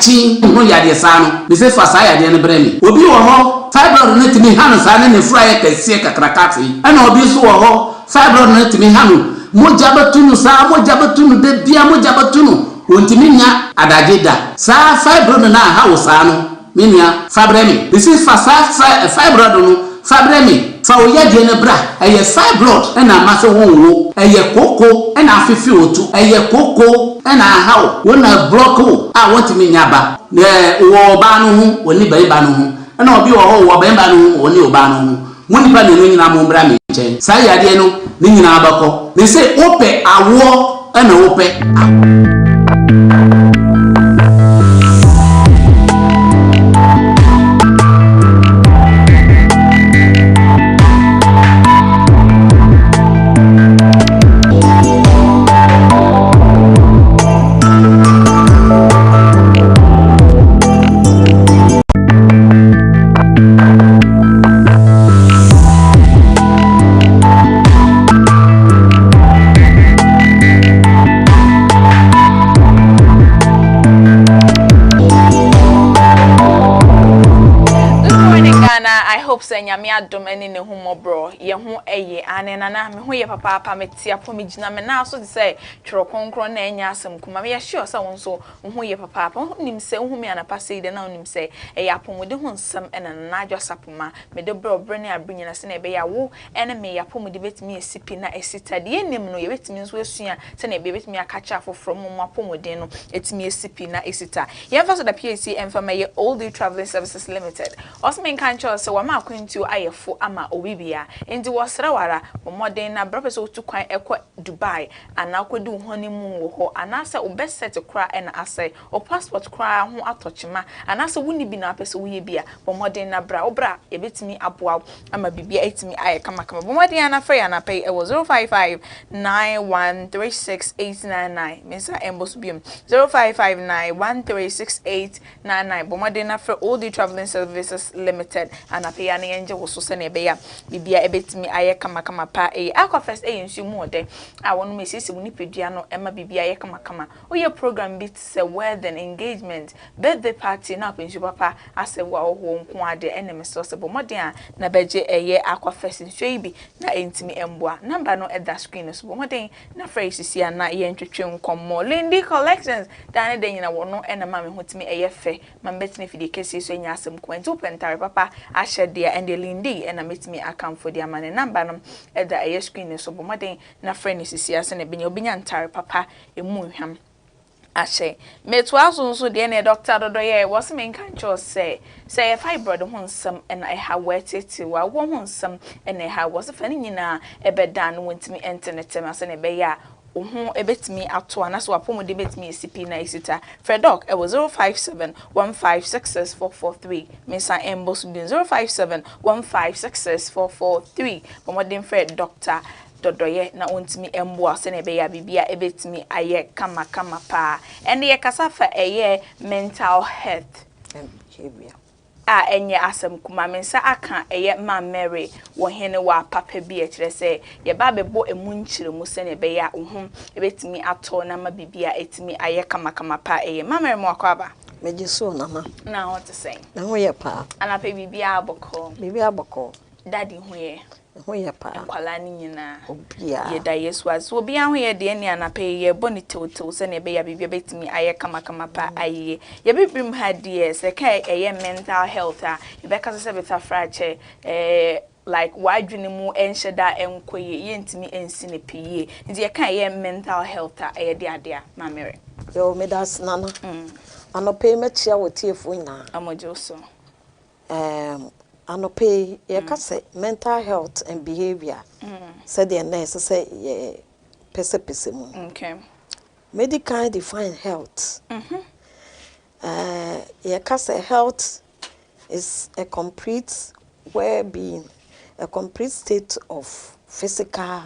chi ho yade sa no me se fa sa yade ne bre me obi wo ho fibroid no timi hanu sa ne fura ye kase kakrakate ana obi so wo ho fibroid no timi hanu moja batunu sa moja batunu de bia moja batunu ontimi nya adagye da sa fibroid na ha wo sa no menia fabremi this is for fibroid no fabremi fa oyade ne bra eye fibroid na mase wonwo eye koko na afefi otu eye koko na ha wo na block wo a wontimi nya ba wo ba no hu woni ba no hu na obi wo ba no hu woni oba no hu muni pa ne nyina mo bra me nchen sa yade no ni nyina abako they say ope awo na ope Nyame adom ene ne humobro ye ho eye ane nana me ho ye papa metia po me gina me na so de say tworo konkron na enya asem kuma me ye sure say won so ho ye papa nim say hu me anapa say de na nim say e yapomode ho nsem ene na adwasapoma me de bro brene abnyina se na ebe ya wo ene me yapomode betimi esipi na esitade ye nim no ye betimi nso esua se na ebe betimi akacha afoforo mo apomode no etimi esipi na esita ye fa so da PAC emfa me ye All Day Traveling Services Limited osmen kan cho se wa ma to ayefo ama obibia enti wosrewara moden na brapese otu kwan ekọ Dubai ana akwedi honeymoon wo ho ana se obeset kra na ase o passport kra ho atochima ana se wuni bi na pese wo ye bia moden na bra obra ebetimi aboa ama bibia etimi aye kama moden na free na pay e wo 0559136899 mensa embos biom 0559136899 moden na free All Day Traveling Services Limited ana pay enje wo so se na ebe ya bibia ebetimi aye kama pa akwa first nsu mu ode a wonu mesisi mu nipedua no ema bibia aye kama oye program bit se wedding engagement birthday party na pensu papa ase wa ho nko ade eneme so se bo modern na beje eye akwa first nsu ibi na entimi emboa number no at that screen so bo modern na fresh sisi na ye ntwetwe nkomo Lindy Collections dan de nyina wono enema me hotimi eye fe ma betini fidi kesi so nya asem ko enti opentare papa ahye dia and the Lindy and I meet me account for their money number no at the screen so bomaden na friend is ase na benya obinya ntare papa emu hwam ashe metwa so de na doctor dodo ye was me kan cho say fibroid ho nsam and I ha wetete wa wo ho nsam and I ha was fa nyina ebeda no wantimi internet ma se na be ya ohu ebetimi ato anaso apomode betimi esipi na isita Fredok e was 0571566443 Mesa Embos 0571566443 bomodin Fred Doctor dodoye na ontimi embo ase na be ya bibia ebetimi aye kama pa ene ye kasafa eye mental health and behavior enye asem kuma mensa aka eye ma Mary wo hene wa papa bi e kire se ye ba bebo emu nchire mu se ne be ya ohum ebetimi ato na ma bibia etimi aye kama pa eye ma Mary mo akwaba meje so na ma na what to say na ho ye pa ana pe bibia aboko daddy ho ye pa kwala ni nyina obia ye da Yesu as obia ho ye de ni anape ye boni tew se na be ya bibia betimi aye kama pa aye ye bibrim ha de se kai eye mental health a ye be kasa se beta frache like wadwene mu enhyeda enkoye ye ntimi ensine piye ndi ye kai ye mental health a ye de ade a ma mere yo medas nana anope mechia wotiefo ina amojo so anope ye kase mental health and behavior said the nurse say ye pese mu okay medical define health ye kase health is a complete well-being, a complete state of physical,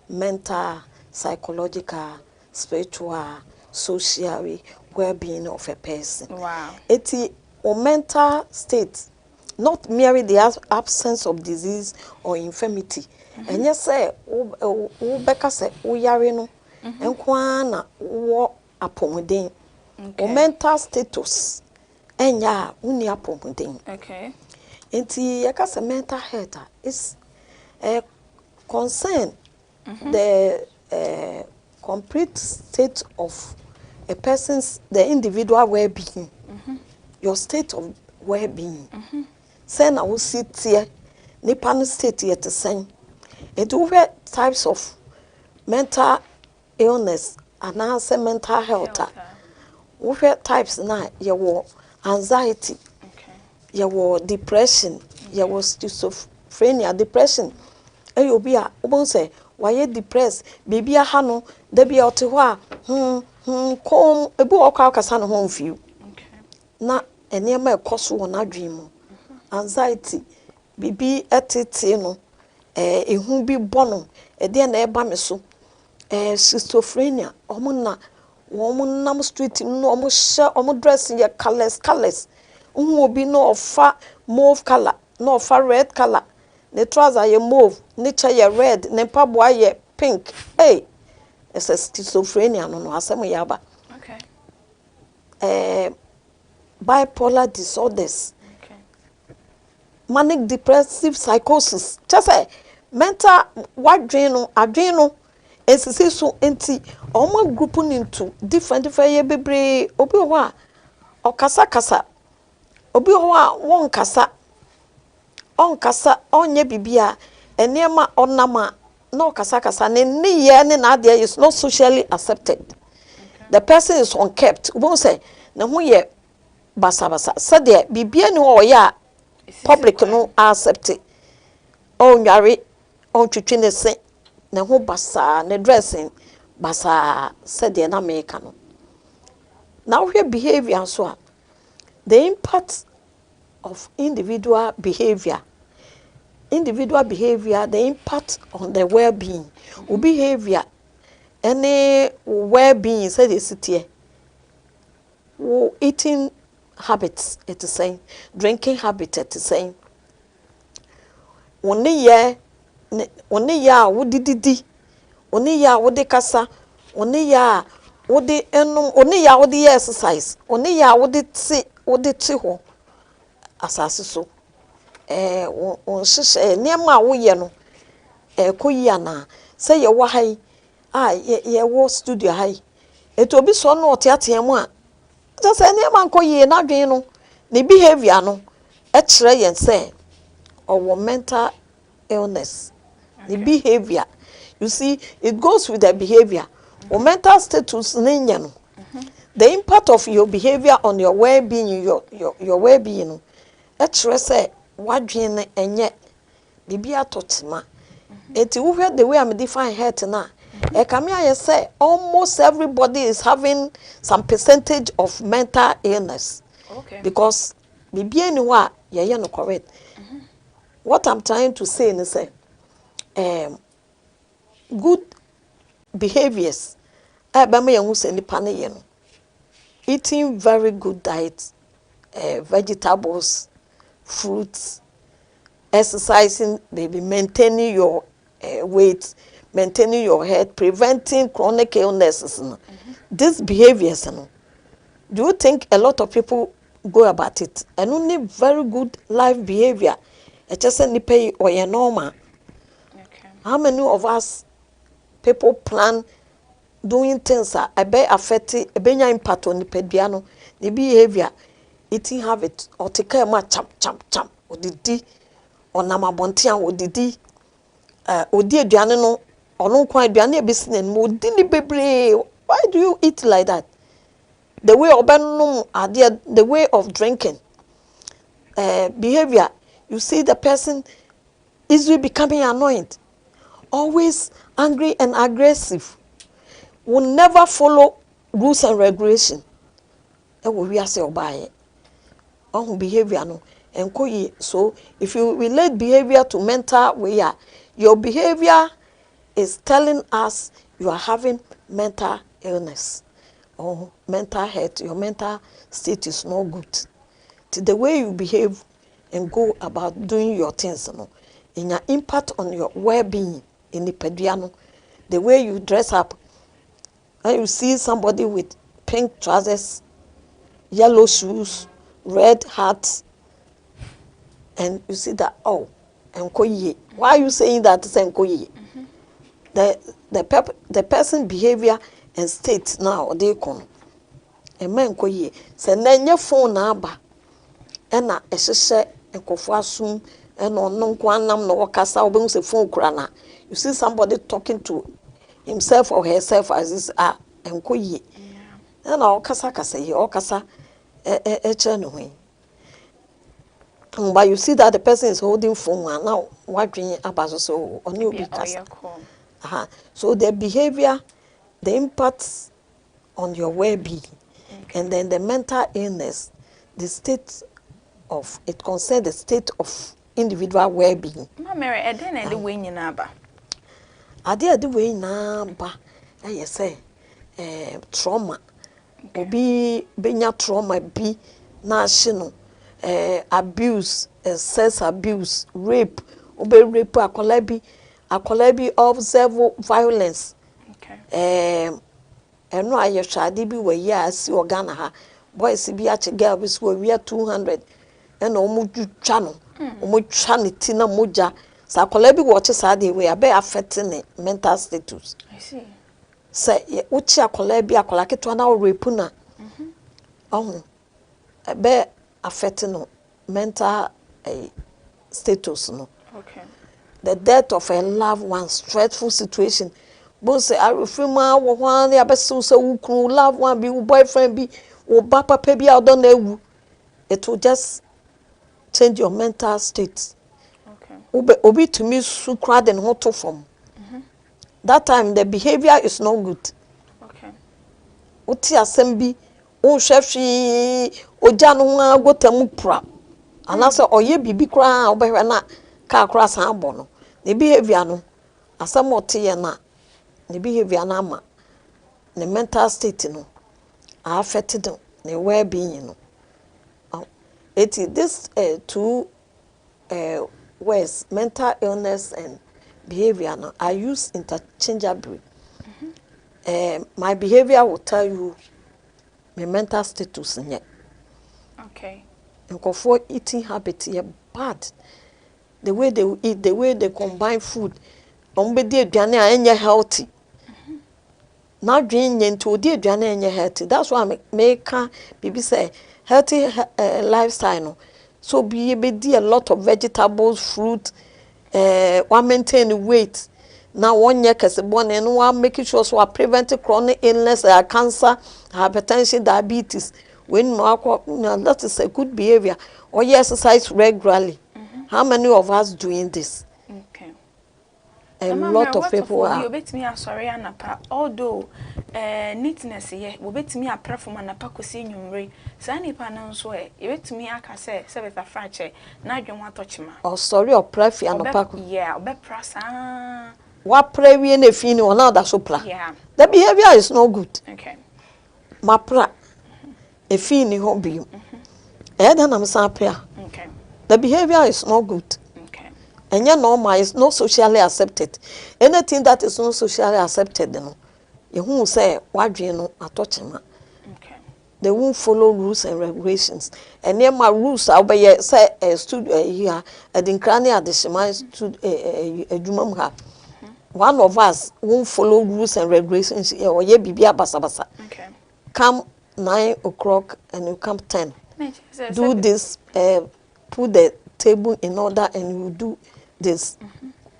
mental, psychological, spiritual, social well-being of a person. Wow. It's a mental state, not merely the absence of disease or infirmity. And yes, say, Becca say, Uyarino, and Kwana, war upon within. Mental status enya uni apomden. Okay. Enti yakasa mental health is a concern the complete state of a person's the individual well-being. Your state of well-being. Say na wo sit here nipa no state yet to say. It over types of mental illness and answer mental health. Over types na your anxiety, your depression, your schizophrenia, depression. You be a say why depressed, baby a hano, there be out to come a book of Casano home for you. Na any my cost one a dream. Anxiety, baby at it, you know, a who be bonum, a dear neighbor me so, schizophrenia, omuna, woman nam street, no almost share almost dressing your colors. Will be no far mauve color, no far red color. The trouser ye mauve, nature ye red, ne pabwa ye pink. Hey, it's a schizophrenia, no, asemo yaba. Okay. Bipolar disorders. Okay. Manic depressive psychosis. Just say mental adrenal. Esisi so enti omo group into different ye bebre obi ho a okasa obi ho a won kasa onye bibia enema onama no kasa ne ye ne na ade is not socially accepted. Okay. The person is unkept. We won't say ne ho ye basa said bibia ni ho ya public no accept it. On yare on twitwe ne se ne ho basa ne dressing basa said na make no. Now we behavior so the impact of individual behavior, the impact on the well-being, behavior, any well-being, say this here, eating habits, it is saying, drinking habit, it is saying, only ya, would only ya, would kasa, only ya, would the exercise, only ya, would it see, would it see, asase so on hye niam a wo ye no koyi na say ye wo hai ye wo studio hai eto obi so no otiatia mu a just say niam ankoyi na dwen no ne behavior no kire yen say or mental illness. Okay. The behavior, you see, it goes with the behavior. Or mental status no. The impact of your behavior on your well-being, your well-being. Actually say wadwin enye bibia totima. Eti wo hwe the way I'm define health na. E kame aye say almost everybody is having some percentage of mental illness. Okay. Because bibia ni wa ye no correct. What I'm trying to say is say good behaviors abama ye hu se nipa ne ye no. Eating very good diet, vegetables, fruits, exercising, maybe maintaining your weight, maintaining your health, preventing chronic illnesses. These behaviors, do you think a lot of people go about it? And only very good life behavior, it just any pay or your normal. Okay. How many of us people plan doing things that affect a benya impact on the pediano, the behavior, eating habit, or take care of champ, or the D, or namabontian, or the D, or dear Diano, or no quite Diana business, more dilly baby. Why do you eat like that? The way of banum are the way of drinking, behavior. You see the person is becoming annoyed, always angry and aggressive. Will never follow rules and regulation. And we are say obey on behavior no and so if you relate behavior to mental way, your behavior is telling us you are having mental illness or mental health. Your mental state is not good. To the way you behave and go about doing your things, in your impact on your well-being in the pediano, the way you dress up. And you see somebody with pink trousers, yellow shoes, red heart, and you see that, oh, enkoye. Why are you saying that it's enkoye? The person behavior and state now they come. A man enkoye. Se nenye phone na aba. Ena ehhehye enkofo asum ena onno nkwanam na wakasa obenhu se phone kura na. You see somebody talking to himself or herself as this enkoye. Ena okasa kasa ye okasa eche no hwen. But you see that the person is holding phone and now watching about so on you because so the behavior, the impact on your well-being, and then the mental illness, the state of it concerns the state of individual well-being. Mary, I didn't the way in Abba. I did the way now, I say trauma. Obi benya trauma be national. Abuse, sex abuse, rape, obe rape, akolabi observe violence. Okay. No aye shade bi we ya si organa ha. Boys bi ache girl bi so we 200. And omo twa no. Omo twa ne ti na moja. Sa akolabi wo che sa de we abe affecting ne mental status. I see. Say uchi akolabi akolake to na rape na. Abe affecting no mental status no. Okay. The death of a loved one, stressful situation. Both say I refer ma wo hwan ya beso so ukru loved one be boyfriend be wo papa be out don ewu. It will just change your mental state. Okay. Obi to me su kra den hoto form. That time the behavior is not good. Okay. Uti asem bi o hwehwe oja no ho agotamu pra. Anase oye bibi kra obehwe na ka kra san abo no. The behavior no asem ote na the behavior na ama the mental state no affected the well-being no. It is this two words, mental illness and behavior no, I use interchangeably. My behavior will tell you my mental status nye. Okay. For eating habit is bad. The way they eat, the way they combine food, ombedi aduane a enye healthy. Now drink into odi aduane enye healthy. That's why I make bibi say healthy lifestyle no. So be a lot of vegetables, fruit, one maintain weight. Now 1 year kese born and one making sure so I prevent chronic illness, cancer, hypertension, diabetes. When that is a good behavior. Or you exercise regularly. How many of us doing this? Okay. A lot of people are. You bet me a sorry anapa. Although neatness ye, we bet me a perform anapa kosi nyumre. Sani pa na nso e, you bet me aka say with a fracture. Na dwen wa touch ma. Oh sorry or prefi anapa. Yeah, obe prasa. What pray we na fini or now that so pra. Yeah. The behavior is not good. Okay. Ma pra. E fini ho bi. Then I'm saying Okay. the behavior is not good. Okay. And your normal is not socially accepted. Anything that is not socially accepted, you know, you won't say what you know at touching. Okay. They won't follow rules and regulations. And then my rules I'll be say a studio here at the crania the Shema a Jumamha. One of us won't follow rules and regulations or ye bibia basabasa. Okay. Come 9 o'clock and you come 10. Do this, put the table in order and you do this.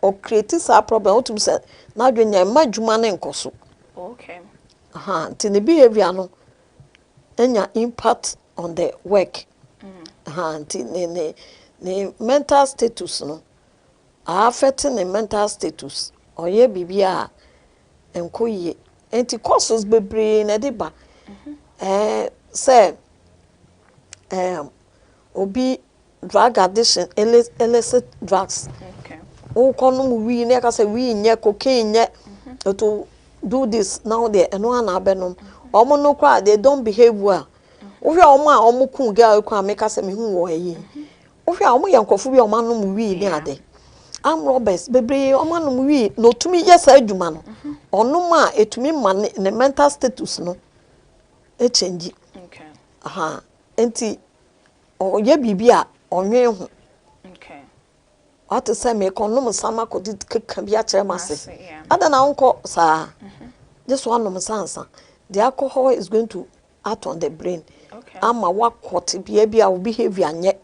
Or create this problem. What you say? Now you need my jumane nkoso. Okay. Till the behavior no, any impact on the work. Till the mental status no, affecting the mental status. Or ye bibia enkoye. Enti causes bebre na deba. Say obi drug addiction, illicit drugs. Okay. O kono we ne ka say we nye cocaine nye to do this now there and one abenom. Omo no kwa they don't behave well. O hwe omo a omo kun girl kwa make say me hu wo yi. O hwe omo yankofo bi omo no we ni ade. Am robbers bebre omo no we no tumi yes adwuma no. Ono ma etumi ma ne mental status no e change. Okay. Enti or ye bibia on ye. Okay. What to say me kono sama ko did can be a chairmase. Other na uncle sir. Just one of sansa. The alcohol is going to act on the brain. Okay. Ama what be our behavior yet.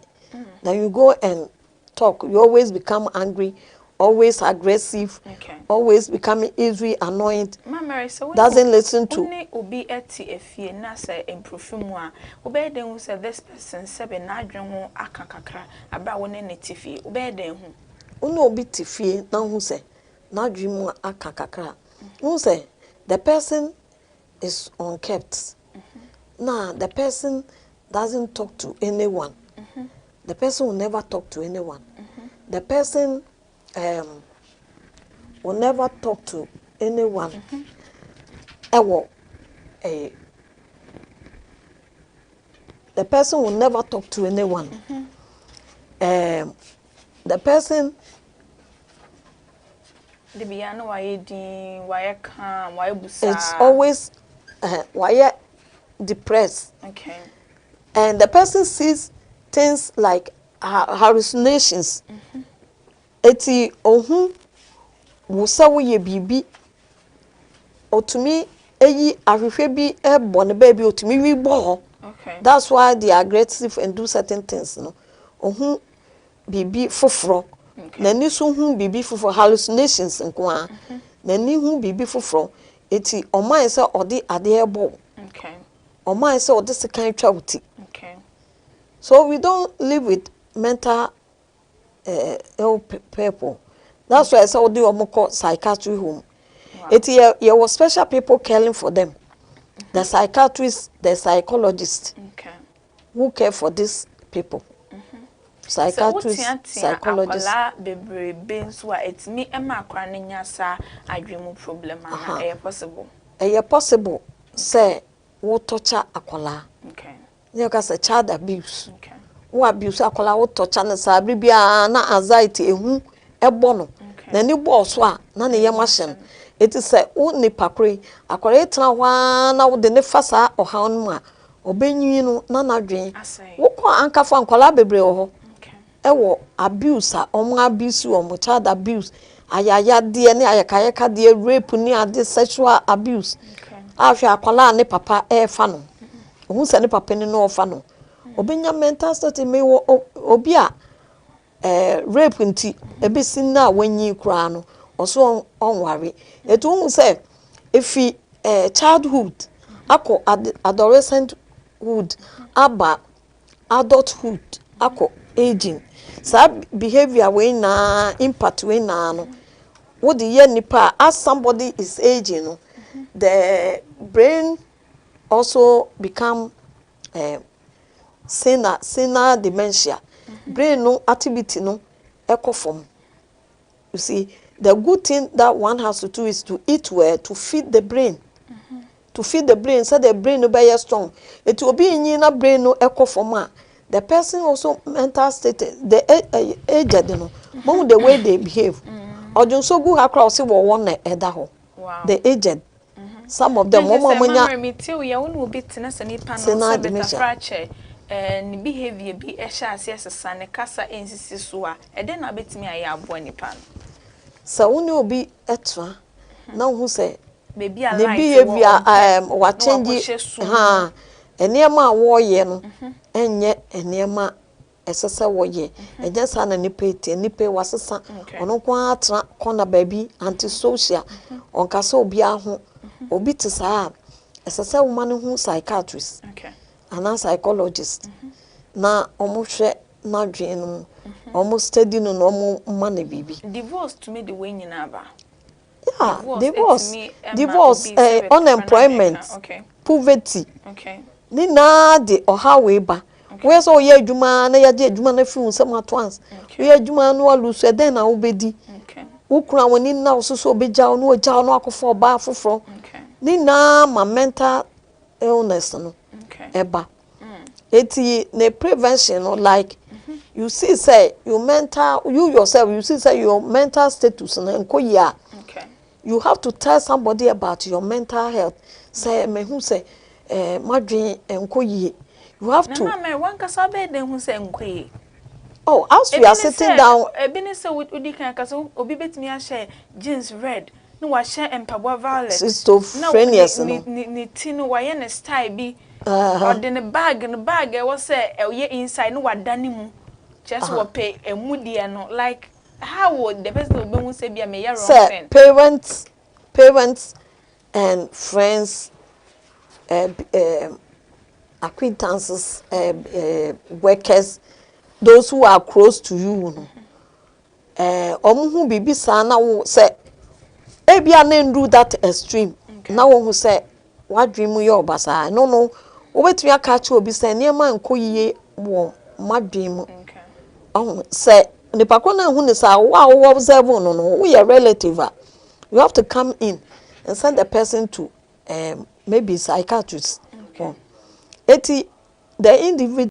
Then you go and talk. You always become angry, always aggressive, always becoming easily annoyed. Mama, so doesn't listen to. Only obi eti efie na say improve mu a. Obe den hu say this person sebe na adwen ho aka kakra. Abra won ne tifie. Obe den hu. Only obi tifie na hu say na adwen mu aka kakra. Hu say the person is unkept. Nah, the person doesn't talk to anyone. The person will never talk to anyone. The person will never talk to anyone. The person will never talk to anyone. The person. The biano why din why calm why busa. It's always why depressed. Okay. And the person sees things like hallucinations. Eti ohun wusa wo ye bibi otumi eyi ahwehwe bi ebo ne ba bi otumi wi bo. Okay. That's why they are aggressive and do certain things, no. Ohun bibi foforo. Nani so hu bibi foforo hallucinations nko nani hu bibi foforo eti oman se ode ade ebo. Okay. Oman se ode sekan twa wuti. Okay. So we don't live with mental ill people. That's why I said we do psychiatry home. Wow. It was special people caring for them. The psychiatrists, the psychologists who care for these people. Psychiatrists, psychologists. It's me and my I dream problem. Possible. Possible. Say, what torture akola. Okay. You can say child abuse. Okay. Who abuse akola what torture na sabi bia na anxiety ehu ebono. Na ni boss wa na ne yemahye. It is say wo nipa kure akola etra hwa na wo de ne fasa oha no a obenyi no na nadwen. Wo ko ankafa akola bebre ho. Ewo abuse a omo abuse omo child abuse ayaya de ne ayakayaka de rape ni ade sexual abuse. Afia akola ne papa fa no. Who send papa ni no fa no. Obenya mental state me wo obi a rape nti ebisi na wanyi kura no oso onware etu hu say efi childhood ako adolescenthood aba adulthood ako aging sa behavior we na impact we na no wo de ye nipa as somebody is aging no the brain also become senile dementia. Brain no activity no echo form. You see, the good thing that one has to do is to eat well, to feed the brain. To feed the brain, so the brain will be strong. It will be in your brain no echo form. The person also mental state, the aged, you know, the way they behave. Or just so good across the one edaho. The aged. Some of them and behavior be a chance yes a casa insisi so a then na betimi aye abo nipa so woni obi etra na hu say baby a behavior wa change enema wo ye no enye enema esese wo ye eje sa na nipa wasesa ono kwa atra kona baby antisocial onka so obi aho obi tisa esese woman hu psychiatrist and psychologist na omuhwe na dwen no almost study no no man bibi divorce to me the way nyina ba divorce unemployment poverty ni na de oha we ba we so ye adwuma na ya de adwuma na fi unsam at once we adwuma no alusu e den na wo bedi ukura woni na wo so obegya no ogya no akofo ba foforo ni na ma mental illness no eba eti ne prevention no like you see say you yourself you see say your mental status na nkoya you have to tell somebody about your mental health say me who say madwen enkoyi You have to. Mama, one kasa be den hu se nkwe. Oh, as we are sitting down. Ebini se odi kan kasa obi betimi a share jeans red. No wa share empabwa violet. Schizophrenia no. Ni tinu wa ye ne style bi. Or the bag e was say ye inside no wa dani mu. Just wo pay emudi no like how would the person be who say be a me wrong thing? Parents and friends acquaintances workers, those who are close to you who bibi sa na wo say ebia na do that extreme na wo who say what dream you obasa no obetumi aka che obi say niam ankoyiye wo madwem say nipa ko na hu ni say wo observe no we are relative you have to come in and send the person to maybe psychiatrist. The individual